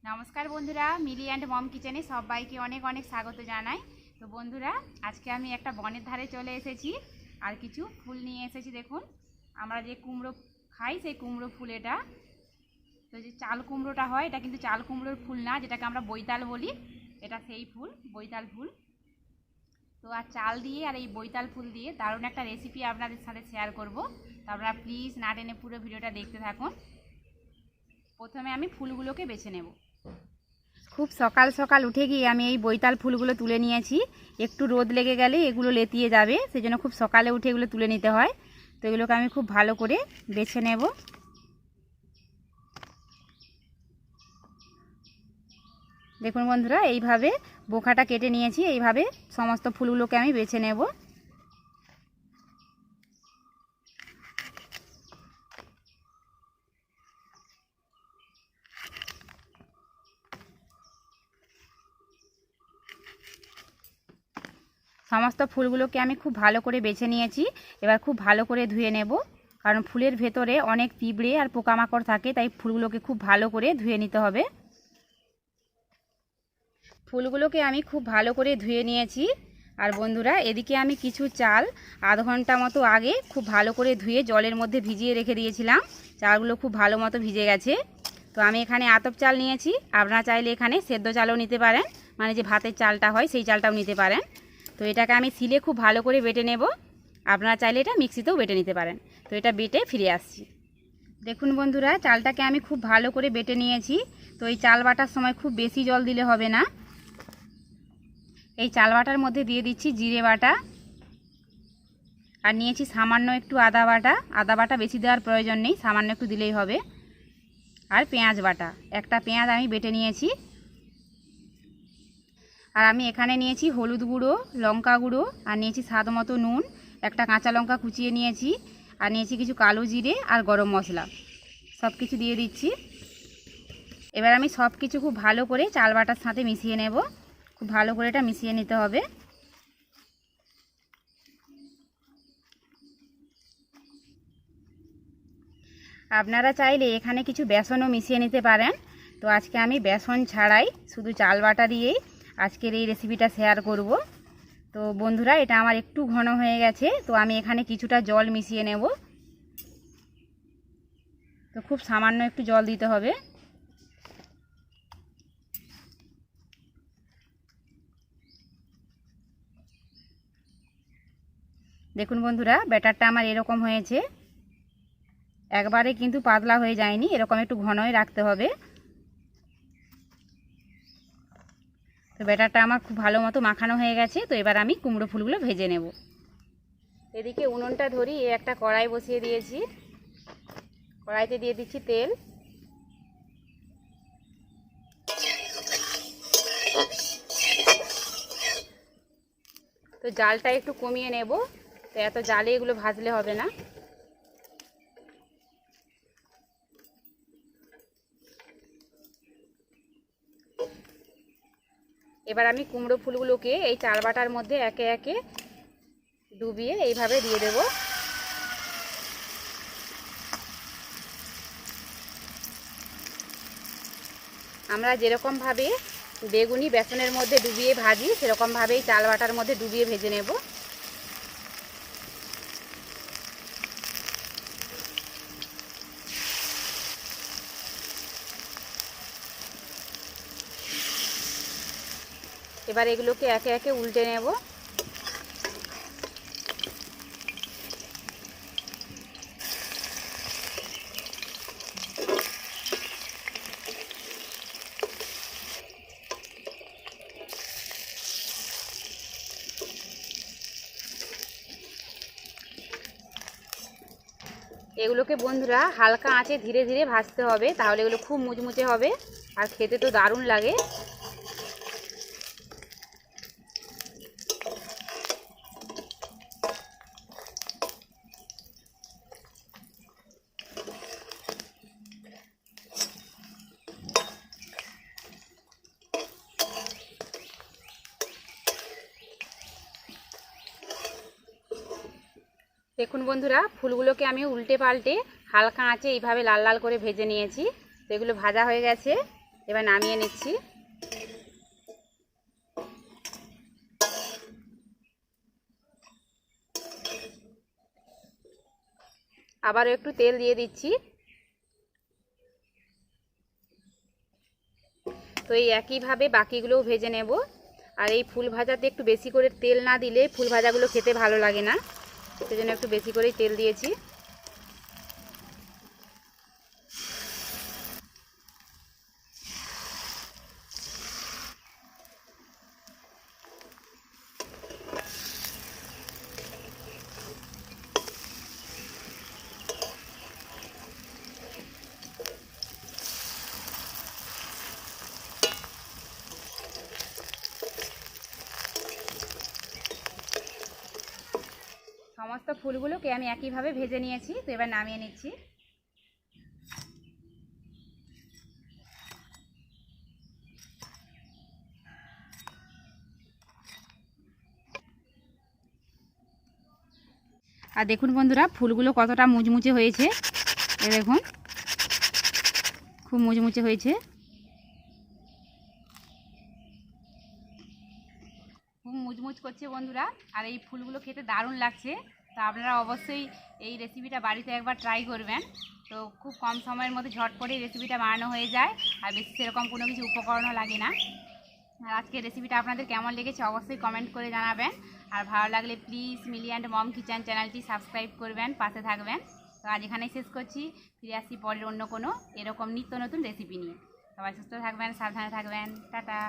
নমস্কার বন্ধুরা, মিলি অ্যান্ড মম কিচেনে সবাইকে অনেক অনেক স্বাগত জানাই। তো বন্ধুরা, আজকে আমি একটা বনের ধারে চলে এসেছি আর কিছু ফুল নিয়ে এসেছি। দেখুন, আমরা যে কুমড়ো খাই সেই কুমড়ো ফুল এটা। তো যে চাল কুমড়োটা হয়, এটা কিন্তু চাল কুমড়োর ফুল না, যেটাকে আমরা বৈতাল বলি। এটা সেই ফুল, বৈতাল ফুল। তো আর চাল দিয়ে আর এই বৈতাল ফুল দিয়ে দারুণ একটা রেসিপি আপনাদের সাথে শেয়ার করব। তো আপনারা প্লিজ না টেনে পুরো ভিডিওটা দেখতে থাকুন। প্রথমে আমি ফুলগুলোকে বেছে নেব। খুব সকাল সকাল উঠে গিয়ে আমি এই বৈতাল ফুলগুলো তুলে নিয়েছি। একটু রোদ লেগে গেলে এগুলো লেতিয়ে যাবে, সেজন্য খুব সকালে উঠে এগুলো তুলে নিতে হয়। তো এগুলোকে আমি খুব ভালো করে বেছে নেব। দেখুন বন্ধুরা, এইভাবে বোখাটা কেটে নিয়েছি। এইভাবে সমস্ত ফুলগুলোকে আমি বেছে নেব। সমস্ত ফুলগুলোকে আমি খুব ভালো করে বেছে নিয়েছি। এবার খুব ভালো করে ধুয়ে নেব, কারণ ফুলের ভেতরে অনেক পিঁপড়ে আর পোকামাকড় থাকে, তাই ফুলগুলোকে খুব ভালো করে ধুয়ে নিতে হবে। ফুলগুলোকে আমি খুব ভালো করে ধুয়ে নিয়েছি। আর বন্ধুরা, এদিকে আমি কিছু চাল আধ ঘন্টা মতো আগে খুব ভালো করে ধুয়ে জলের মধ্যে ভিজিয়ে রেখে দিয়েছিলাম। চালগুলো খুব ভালো মতো ভিজে গেছে। তো আমি এখানে আতপ চাল নিয়েছি। আপনারা চাইলে এখানে সেদ্ধ চালও নিতে পারেন, মানে যে ভাতের চালটা হয় সেই চালটাও নিতে পারেন। তো এটাকে আমি সিলে খুব ভালো করে বেটে নেব। আপনারা চাইলে এটা মিক্সিতেও বেটে নিতে পারেন। তো এটা বেটে ফিরে আসছি। দেখুন বন্ধুরা, চালটাকে আমি খুব ভালো করে বেটে নিয়েছি। তো এই চাল বাটার সময় খুব বেশি জল দিলে হবে না। এই চাল বাটার মধ্যে দিয়ে দিচ্ছি জিরে বাটা, আর নিয়েছি সামান্য একটু আদা বাটা। আদা বাটা বেশি দেওয়ার প্রয়োজন নেই, সামান্য একটু দিলেই হবে। আর পেঁয়াজ বাটা, একটা পেঁয়াজ আমি বেটে নিয়েছি। আর আমি এখানে নিয়েছি হলুদ গুঁড়ো, লঙ্কা গুঁড়ো, আর নিয়েছি স্বাদ মতো নুন, একটা কাঁচা লঙ্কা কুচিয়ে নিয়েছি, আর নিয়েছি কিছু কালো জিরে আর গরম মশলা। সব কিছু দিয়ে দিচ্ছি। এবার আমি সব কিছু খুব ভালো করে চাল বাটার সাথে মিশিয়ে নেব। খুব ভালো করে এটা মিশিয়ে নিতে হবে। আপনারা চাইলে এখানে কিছু বেসনও মিশিয়ে নিতে পারেন। তো আজকে আমি বেসন ছাড়াই শুধু চাল বাটা দিয়েই আজকের এই রেসিপিটা শেয়ার করব। তো বন্ধুরা, এটা আমার একটু ঘন হয়ে গেছে, তো আমি এখানে কিছুটা জল মিশিয়ে নেব। তো খুব সামান্য একটু জল দিতে হবে। দেখুন বন্ধুরা, ব্যাটারটা আমার এরকম হয়েছে। একবারে কিন্তু পাতলা হয়ে যায়নি, এরকম একটু ঘনই রাখতে হবে। তো ব্যাটারটা আমার খুব ভালো মতো মাখানো হয়ে গেছে। তো এবার আমি কুমড়ো ফুলগুলো ভেজে নেব। এদিকে উনুনটা ধরিয়ে একটা কড়াই বসিয়ে দিয়েছি। কড়াইতে দিয়ে দিচ্ছি তেল। তো জালটা একটু কমিয়ে নেব, তো এত জালে এগুলো ভাজলে হবে না। এবার আমি কুমড়ো ফুলগুলোকে এই চাল বাটার মধ্যে একে একে ডুবিয়ে এইভাবে দিয়ে দেব। আমরা যেরকমভাবে বেগুনি বেসনের মধ্যে ডুবিয়ে ভাজি, সেরকমভাবেই চাল বাটার মধ্যে ডুবিয়ে ভেজে নেব। এবার এগুলোকে একে একে উল্টে নেব। এগুলোকে বন্ধুরা হালকা আঁচে ধীরে ধীরে ভাজতে হবে, তাহলে এগুলো খুব মুচমুচে হবে আর খেতে তো দারুণ লাগে। দেখুন বন্ধুরা, ফুলগুলোকে আমি উল্টে পাল্টে হালকা আঁচে এইভাবে লাল লাল করে ভেজে নিয়েছি। তো এগুলো ভাজা হয়ে গেছে। এবার নামিয়ে নিচ্ছি। আবারও একটু তেল দিয়ে দিচ্ছি। তো এই একইভাবে বাকিগুলোও ভেজে নেব। আর এই ফুল ভাজাতে একটু বেশি করে তেল না দিলে ফুল ভাজাগুলো খেতে ভালো লাগে না, সেজন্য একটু বেশি করেই তেল দিয়েছি। সমস্ত ফুলগুলোকে আমি একইভাবে ভেজে নিয়েছি। তো এবার নামিয়ে নিচ্ছি। আর দেখুন বন্ধুরা, ফুলগুলো কতটা মুচমুচে হয়েছে। এ দেখুন, খুব মুচমুচে হয়েছে, খুব মুচমুচ করছে বন্ধুরা। আর এই ফুলগুলো খেতে দারুণ লাগছে। তো আপনারা অবশ্যই এই রেসিপিটা বাড়িতে একবার ট্রাই করবেন। তো খুব কম সময়ের মধ্যে ঝটপটে রেসিপিটা বানানো হয়ে যায়, আর বেশি সেরকম কোনো কিছু উপকরণও লাগে না। আর আজকের রেসিপিটা আপনাদের কেমন লেগেছে অবশ্যই কমেন্ট করে জানাবেন। আর ভালো লাগলে please Mili and mom kitchen চ্যানেলটি সাবস্ক্রাইব করবেন, পাশে থাকবেন। তো আজ এখানেই শেষ করছি। ফিরে আসছি পরের অন্য কোনো এরকম নিত্য নতুন রেসিপি নিয়ে। সবাই সুস্থ থাকবেন, সাবধানে থাকবেন। টাটা।